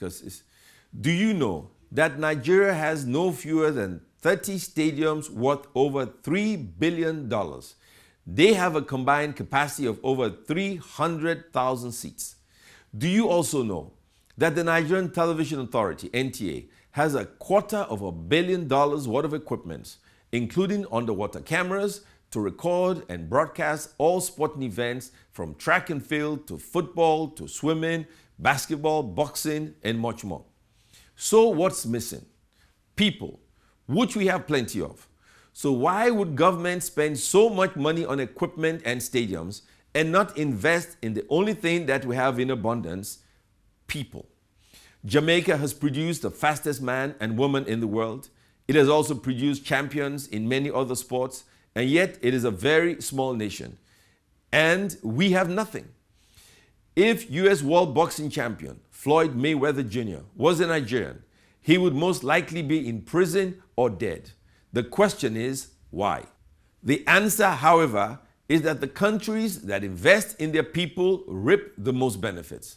Do you know that Nigeria has no fewer than 30 stadiums worth over $3 billion? They have a combined capacity of over 300,000 seats. Do you also know that the Nigerian Television Authority, NTA, has $250 million worth of equipment, including underwater cameras, to record and broadcast all sporting events from track and field to football to swimming, basketball, boxing, and much more. So what's missing? People, which we have plenty of. So why would government spend so much money on equipment and stadiums and not invest in the only thing that we have in abundance? People. Jamaica has produced the fastest man and woman in the world. It has also produced champions in many other sports, and yet it is a very small nation. And we have nothing. If US World Boxing Champion Floyd Mayweather Jr. was a Nigerian, he would most likely be in prison or dead. The question is, why? The answer, however, is that the countries that invest in their people reap the most benefits.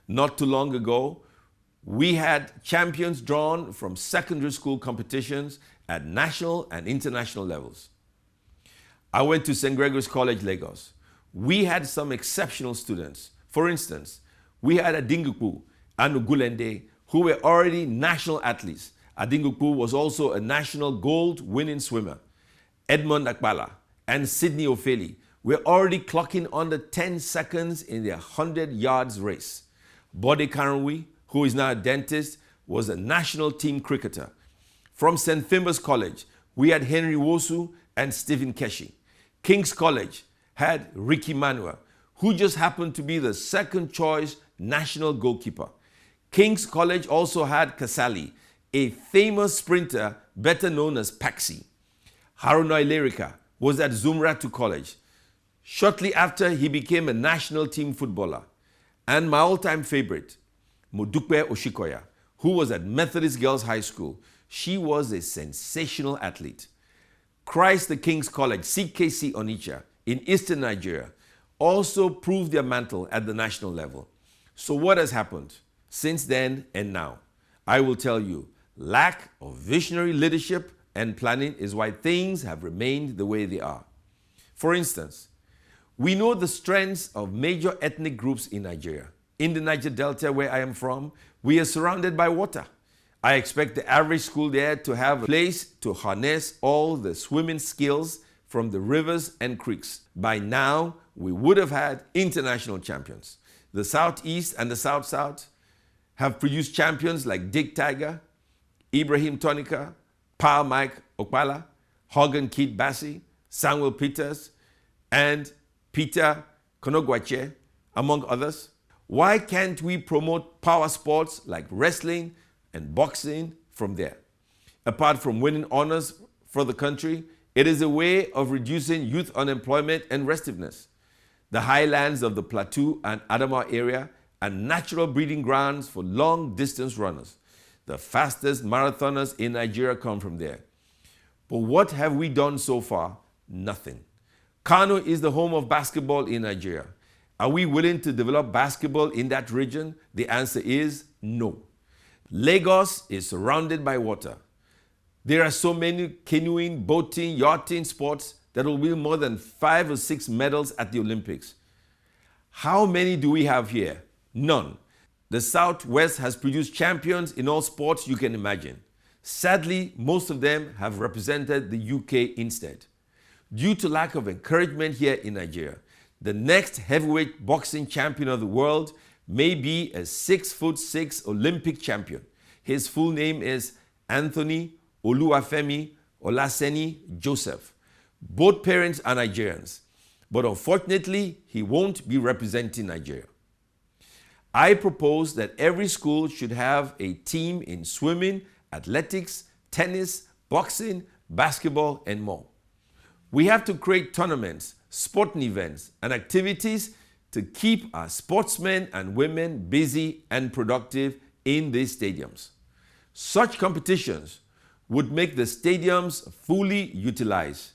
Not too long ago, we had champions drawn from secondary school competitions at national and international levels. I went to St. Gregory's College, Lagos. We had some exceptional students. For instance, we had Adingukwu and Ogulende, who were already national athletes. Adingukwu was also a national gold-winning swimmer. Edmond Akbala and Sidney Ofeli were already clocking under 10 seconds in their 100 yards race. Bode Karanwi, who is now a dentist, was a national team cricketer. From St. Finbar's College, we had Henry Wosu and Stephen Keshi. King's College had Ricky Manuel, who just happened to be the second choice national goalkeeper. King's College also had Kasali, a famous sprinter better known as Paxi. Haruna Ilerika was at Zumratu College. Shortly after, he became a national team footballer. And my all-time favorite, Modupe Oshikoya, who was at Methodist Girls High School. She was a sensational athlete. Christ the King's College, CKC Onitsha, in eastern Nigeria, also proved their mantle at the national level. So what has happened since then and now? I will tell you, lack of visionary leadership and planning is why things have remained the way they are. For instance, we know the strengths of major ethnic groups in Nigeria. In the Niger Delta, where I am from, we are surrounded by water. I expect the average school there to have a place to harness all the swimming skills from the rivers and creeks. By now, we would have had international champions. The Southeast and the South-South have produced champions like Dick Tiger, Ibrahim Tonika, Pa Mike Okpala, Hogan Kid Bassi, Samuel Peters, and Peter Konogwache, among others. Why can't we promote power sports like wrestling and boxing from there? Apart from winning honors for the country, it is a way of reducing youth unemployment and restiveness. The highlands of the Plateau and Adamawa area are natural breeding grounds for long-distance runners. The fastest marathoners in Nigeria come from there. But what have we done so far? Nothing. Kano is the home of basketball in Nigeria. Are we willing to develop basketball in that region? The answer is no. Lagos is surrounded by water. There are so many canoeing, boating, yachting sports that will win more than 5 or 6 medals at the Olympics. How many do we have here? None. The Southwest has produced champions in all sports you can imagine. Sadly, most of them have represented the UK instead. Due to lack of encouragement here in Nigeria, the next heavyweight boxing champion of the world may be a 6'6" Olympic champion. His full name is Anthony Oluwafemi Olaseni Joseph. Both parents are Nigerians, but unfortunately, he won't be representing Nigeria. I propose that every school should have a team in swimming, athletics, tennis, boxing, basketball, and more. We have to create tournaments, sporting events, and activities to keep our sportsmen and women busy and productive in these stadiums. Such competitions would make the stadiums fully utilized.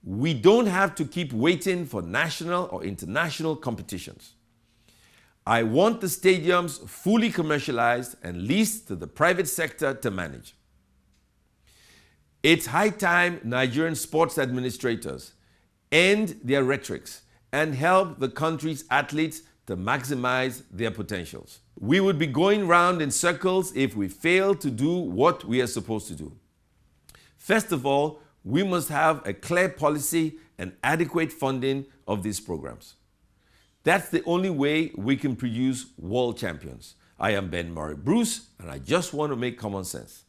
We don't have to keep waiting for national or international competitions. I want the stadiums fully commercialized and leased to the private sector to manage. It's high time Nigerian sports administrators end their rhetorics and help the country's athletes to maximize their potentials. We would be going round in circles if we fail to do what we are supposed to do. First of all, we must have a clear policy and adequate funding of these programs. That's the only way we can produce world champions. I am Ben Murray Bruce, and I just want to make common sense.